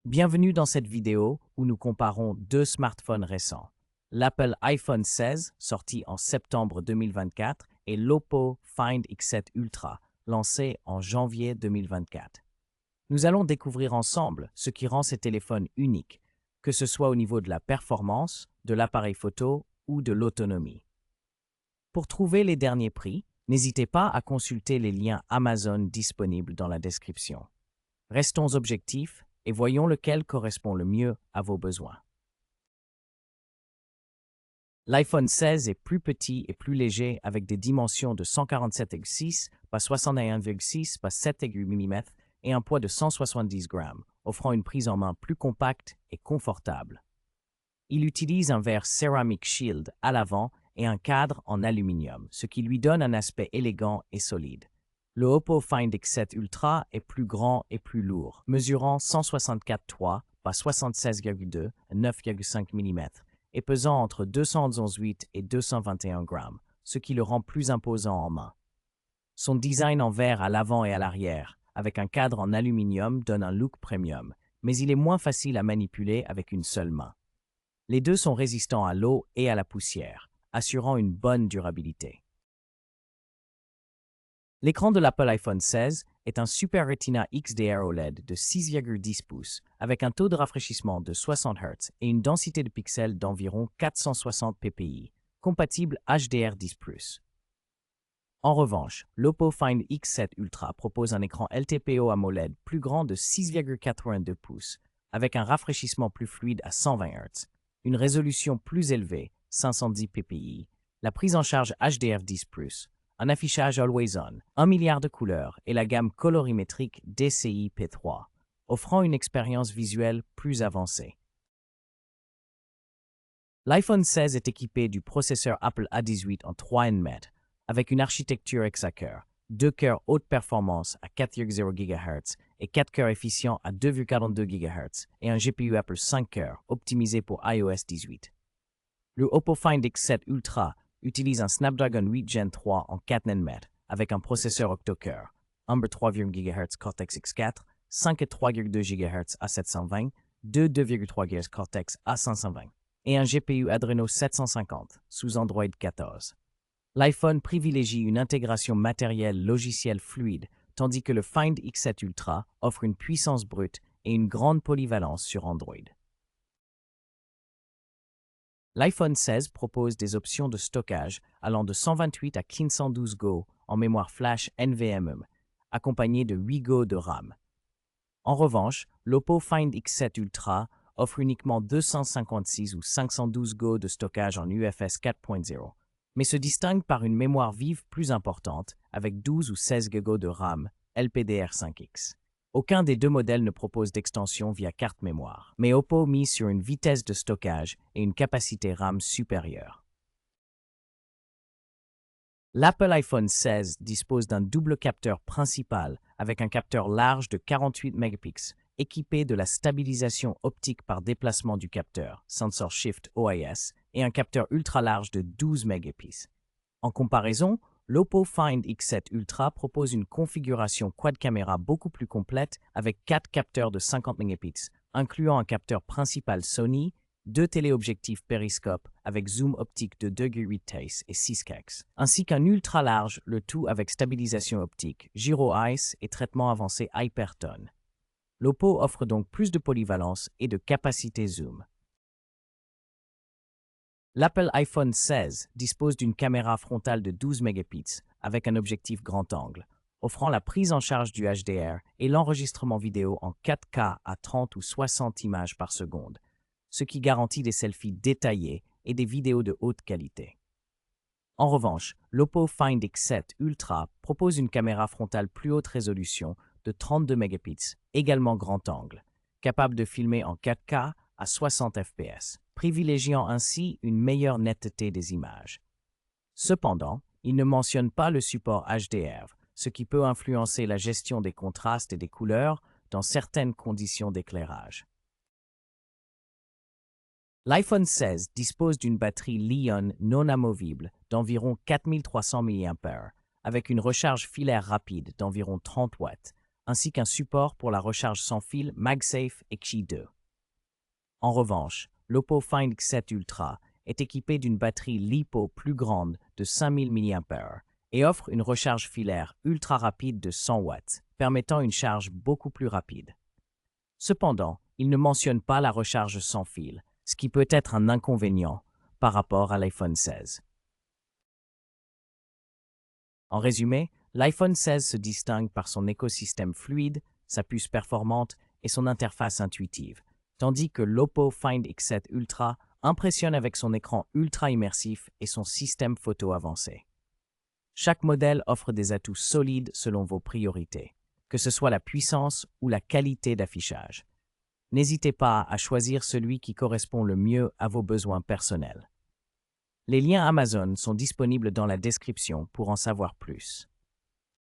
Bienvenue dans cette vidéo où nous comparons deux smartphones récents, l'Apple iPhone 16 sorti en septembre 2024 et l'Oppo Find X7 Ultra lancé en janvier 2024. Nous allons découvrir ensemble ce qui rend ces téléphones uniques, que ce soit au niveau de la performance, de l'appareil photo ou de l'autonomie. Pour trouver les derniers prix, n'hésitez pas à consulter les liens Amazon disponibles dans la description. Restons objectifs et voyons lequel correspond le mieux à vos besoins. L'iPhone 16 est plus petit et plus léger avec des dimensions de 147,6 par 61,6 par 7,8 mm et un poids de 170 grammes, offrant une prise en main plus compacte et confortable. Il utilise un verre Ceramic Shield à l'avant et un cadre en aluminium, ce qui lui donne un aspect élégant et solide. Le Oppo Find X7 Ultra est plus grand et plus lourd, mesurant 164,3 par 76,2 9,5 mm et pesant entre 211,8 et 221 grammes, ce qui le rend plus imposant en main. Son design en verre à l'avant et à l'arrière, avec un cadre en aluminium, donne un look premium, mais il est moins facile à manipuler avec une seule main. Les deux sont résistants à l'eau et à la poussière, assurant une bonne durabilité. L'écran de l'Apple iPhone 16 est un Super Retina XDR OLED de 6,10 pouces avec un taux de rafraîchissement de 60 Hz et une densité de pixels d'environ 460 ppi, compatible HDR10+. En revanche, l'Oppo Find X7 Ultra propose un écran LTPO AMOLED plus grand de 6,82 pouces avec un rafraîchissement plus fluide à 120 Hz, une résolution plus élevée, 510 ppi, la prise en charge HDR10+, un affichage Always On, 1 milliard de couleurs et la gamme colorimétrique DCI P3, offrant une expérience visuelle plus avancée. L'iPhone 16 est équipé du processeur Apple A18 en 3 nm avec une architecture Hexacore, 2 cœurs haute performance à 4,0 GHz et 4 cœurs efficients à 2,42 GHz et un GPU Apple 5 cœurs optimisé pour iOS 18. Le Oppo Find X7 Ultra utilise un Snapdragon 8 Gen 3 en 4 nm avec un processeur octo-cœur, Humber 3,1 GHz Cortex X4, 5,3,2 GHz A720, 2,3 GHz Cortex A520 et un GPU Adreno 750 sous Android 14. L'iPhone privilégie une intégration matérielle logicielle fluide, tandis que le Find X7 Ultra offre une puissance brute et une grande polyvalence sur Android. L'iPhone 16 propose des options de stockage allant de 128 à 512 Go en mémoire flash NVMe, accompagnées de 8 Go de RAM. En revanche, l'Oppo Find X7 Ultra offre uniquement 256 ou 512 Go de stockage en UFS 4.0, mais se distingue par une mémoire vive plus importante avec 12 ou 16 Go de RAM LPDDR5X. Aucun des deux modèles ne propose d'extension via carte mémoire, mais Oppo mise sur une vitesse de stockage et une capacité RAM supérieure. L'Apple iPhone 16 dispose d'un double capteur principal avec un capteur large de 48 mégapixels, équipé de la stabilisation optique par déplacement du capteur, Sensor Shift OIS, et un capteur ultra large de 12 mégapixels. En comparaison, l'Oppo Find X7 Ultra propose une configuration quad caméra beaucoup plus complète avec 4 capteurs de 50 mégapixels, incluant un capteur principal Sony, 2 téléobjectifs périscope avec zoom optique de 2,8 TACE et 6x, ainsi qu'un ultra large, le tout avec stabilisation optique, Gyro Eyes et traitement avancé Hypertone. L'Oppo offre donc plus de polyvalence et de capacité zoom. L'Apple iPhone 16 dispose d'une caméra frontale de 12 mégapixels avec un objectif grand angle, offrant la prise en charge du HDR et l'enregistrement vidéo en 4K à 30 ou 60 images par seconde, ce qui garantit des selfies détaillés et des vidéos de haute qualité. En revanche, l'Oppo Find X7 Ultra propose une caméra frontale plus haute résolution de 32 mégapixels, également grand angle, capable de filmer en 4K à 60 fps, privilégiant ainsi une meilleure netteté des images. Cependant, il ne mentionne pas le support HDR, ce qui peut influencer la gestion des contrastes et des couleurs dans certaines conditions d'éclairage. L'iPhone 16 dispose d'une batterie Li-ion non amovible d'environ 4300 mAh, avec une recharge filaire rapide d'environ 30 watts, ainsi qu'un support pour la recharge sans fil MagSafe et Qi 2. En revanche, l'Oppo Find X7 Ultra est équipé d'une batterie LiPo plus grande de 5000 mAh et offre une recharge filaire ultra rapide de 100 watts, permettant une charge beaucoup plus rapide. Cependant, il ne mentionne pas la recharge sans fil, ce qui peut être un inconvénient par rapport à l'iPhone 16. En résumé, l'iPhone 16 se distingue par son écosystème fluide, sa puce performante et son interface intuitive, tandis que l'Oppo Find X7 Ultra impressionne avec son écran ultra immersif et son système photo avancé. Chaque modèle offre des atouts solides selon vos priorités, que ce soit la puissance ou la qualité d'affichage. N'hésitez pas à choisir celui qui correspond le mieux à vos besoins personnels. Les liens Amazon sont disponibles dans la description pour en savoir plus.